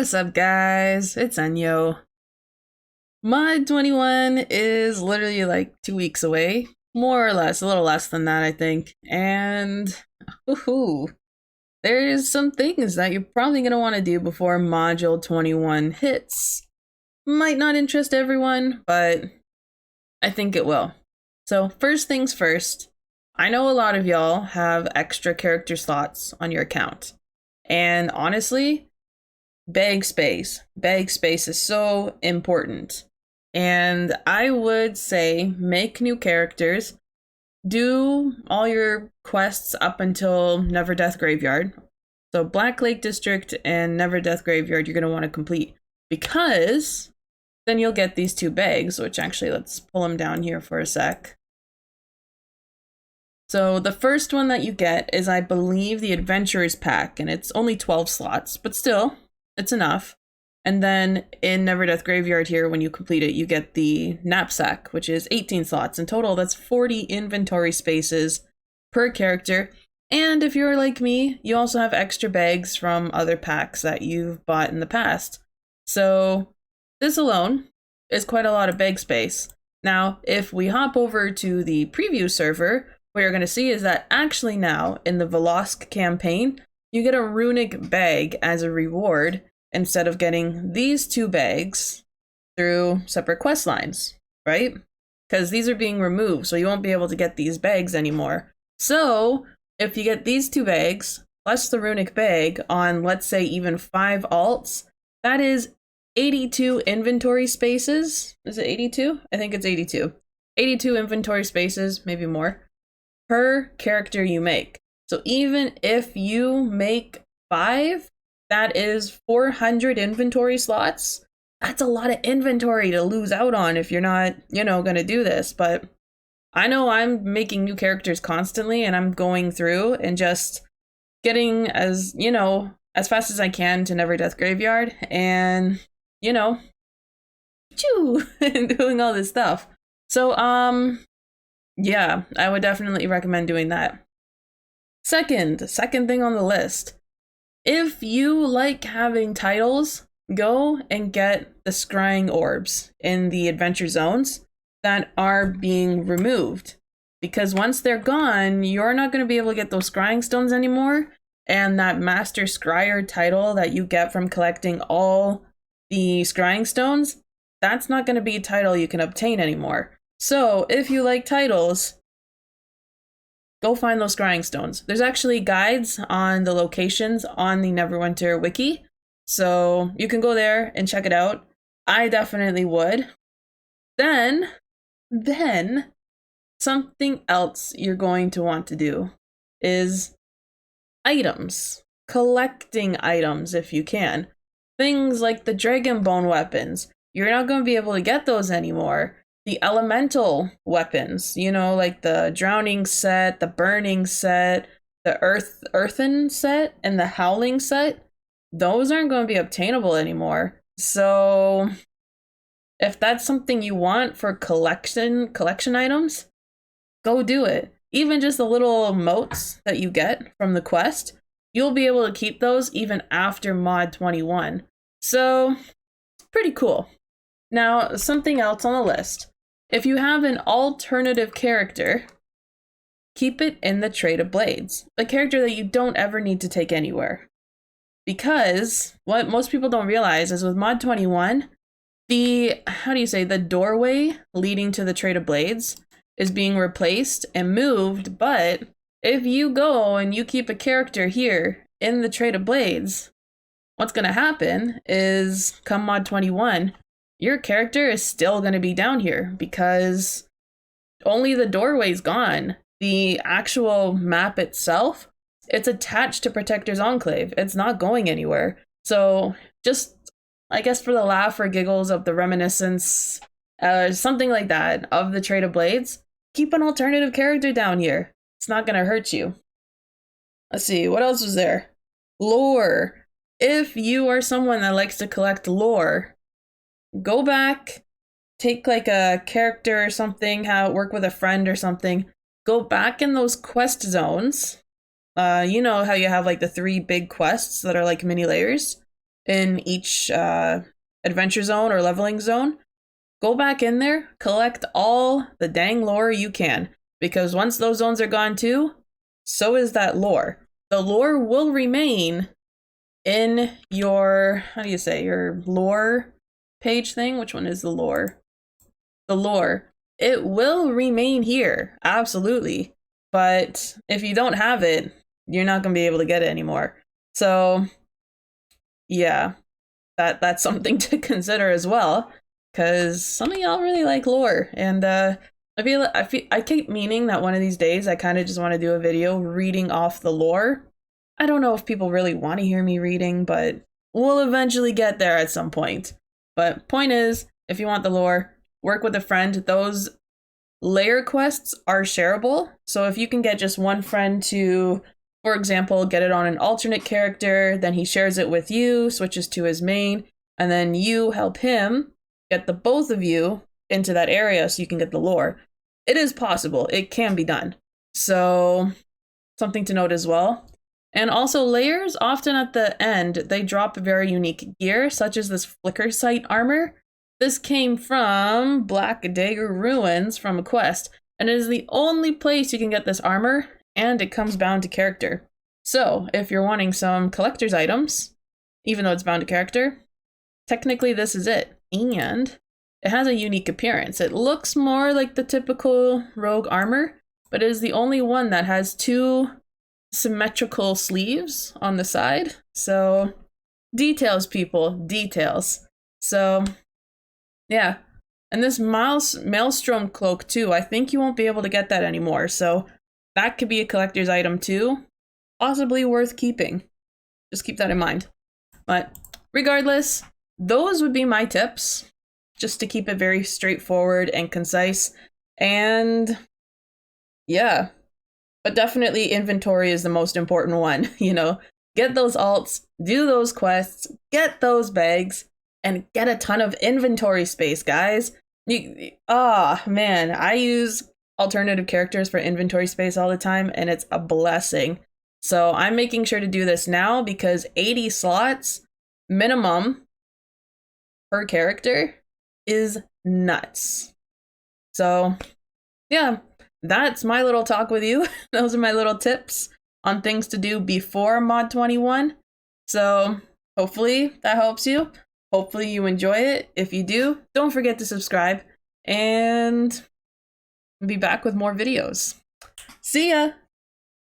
What's up, guys? It's Enyo. Mod 21 is literally like 2 weeks away, more or less, a little less than that, I think. And woohoo, there's some things that you're probably going to want to do before Module 21 hits. Might not interest everyone, but I think it will. So, first things first, I know a lot of y'all have extra character slots on your account. And honestly, bag space. Bag space is so important. And I would say make new characters, do all your quests up until Never Death Graveyard. So Black Lake District and Never Death Graveyard you're going to want to complete, because then you'll get these two bags, which actually let's pull them down here for a sec. So the first one that you get is, I believe, the Adventurers Pack, and it's only 12 slots, but still, it's enough. And then in Never Death Graveyard here, when you complete it, you get the Knapsack, which is 18 slots. In total, that's 40 inventory spaces per character. And if you're like me, you also have extra bags from other packs that you've bought in the past. So this alone is quite a lot of bag space. Now, if we hop over to the preview server, what you're going to see is that actually now, in the Velosk campaign, you get a Runic bag as a reward, instead of getting these two bags through separate quest lines, right? Because these are being removed, so you won't be able to get these bags anymore. So if you get these two bags, plus the Runic bag on, let's say, even 5 alts, that is 82 inventory spaces. Is it 82? I think it's 82. 82 inventory spaces, maybe more, per character you make. So even if you make 5, that is 400 inventory slots. That's a lot of inventory to lose out on if you're not, going to do this. But I know I'm making new characters constantly, and I'm going through and just getting as fast as I can to Never Death Graveyard, and, choo, and doing all this stuff. So, yeah, I would definitely recommend doing that. Second thing on the list. If you like having titles, go and get the scrying orbs in the adventure zones that are being removed. Because once they're gone, you're not going to be able to get those scrying stones anymore. And that master scryer title that you get from collecting all the scrying stones, that's not going to be a title you can obtain anymore. So if you like titles, go find those scrying stones. There's actually guides on the locations on the Neverwinter Wiki, so you can go there and check it out. I definitely would. Then, something else you're going to want to do is items. Collecting items if you can. Things like the Dragon Bone weapons. You're not going to be able to get those anymore. The elemental weapons, like the drowning set, the burning set, the earthen set, and the howling set, those aren't going to be obtainable anymore. So if that's something you want for collection items, go do it. Even just the little motes that you get from the quest, you'll be able to keep those even after Mod 21. So it's pretty cool. Now, something else on the list. If you have an alternative character, keep it in the Trade of Blades, a character that you don't ever need to take anywhere. Because what most people don't realize is with Mod 21, the doorway leading to the Trade of Blades is being replaced and moved, but if you go and you keep a character here in the Trade of Blades, what's going to happen is, come Mod 21, your character is still going to be down here because only the doorway's gone. The actual map itself, it's attached to Protector's Enclave. It's not going anywhere. So just, I guess, for the laugh or giggles of the reminiscence, something like that, of the Trade of Blades, keep an alternative character down here. It's not going to hurt you. Let's see, what else was there? Lore. If you are someone that likes to collect lore, go back, take like a character or something, work with a friend or something, go back in those quest zones. You know how you have like the 3 big quests that are like mini layers? in each adventure zone or leveling zone. Go back in there, collect all the dang lore you can, because once those zones are gone too, so is that lore. The lore will remain in your, how do you say, your lore page thing? Which one is the lore? The lore. It will remain here, absolutely. But if you don't have it, you're not going to be able to get it anymore. So, yeah, that's something to consider as well, because some of y'all really like lore, and I keep meaning that one of these days I kind of just want to do a video reading off the lore. I don't know if people really want to hear me reading, but we'll eventually get there at some point. But point is, if you want the lore, work with a friend. Those layer quests are shareable, so if you can get just one friend to, for example, get it on an alternate character, then he shares it with you, switches to his main, and then you help him get the both of you into that area so you can get the lore. It is possible. It can be done. So, something to note as well. And also layers, often at the end, they drop very unique gear, such as this flicker sight armor. This came from Black Dagger Ruins from a quest, and it is the only place you can get this armor, and it comes bound to character. So, if you're wanting some collector's items, even though it's bound to character, technically this is it. And it has a unique appearance. It looks more like the typical rogue armor, but it is the only one that has 2 symmetrical sleeves on the side. So, details, people, details. So, yeah. And this Maelstrom cloak too, I think you won't be able to get that anymore. So, that could be a collector's item too. Possibly worth keeping. Just keep that in mind. But regardless, those would be my tips, just to keep it very straightforward and concise. And yeah, but definitely inventory is the most important one. You know, get those alts, do those quests, get those bags, and get a ton of inventory space, guys. Man, I use alternative characters for inventory space all the time, and it's a blessing. So I'm making sure to do this now because 80 slots minimum per character is nuts. So yeah, that's my little talk with you. Those are my little tips on things to do before Mod 21. So hopefully that helps you. Hopefully you enjoy it. If you do, don't forget to subscribe and be back with more videos. See ya!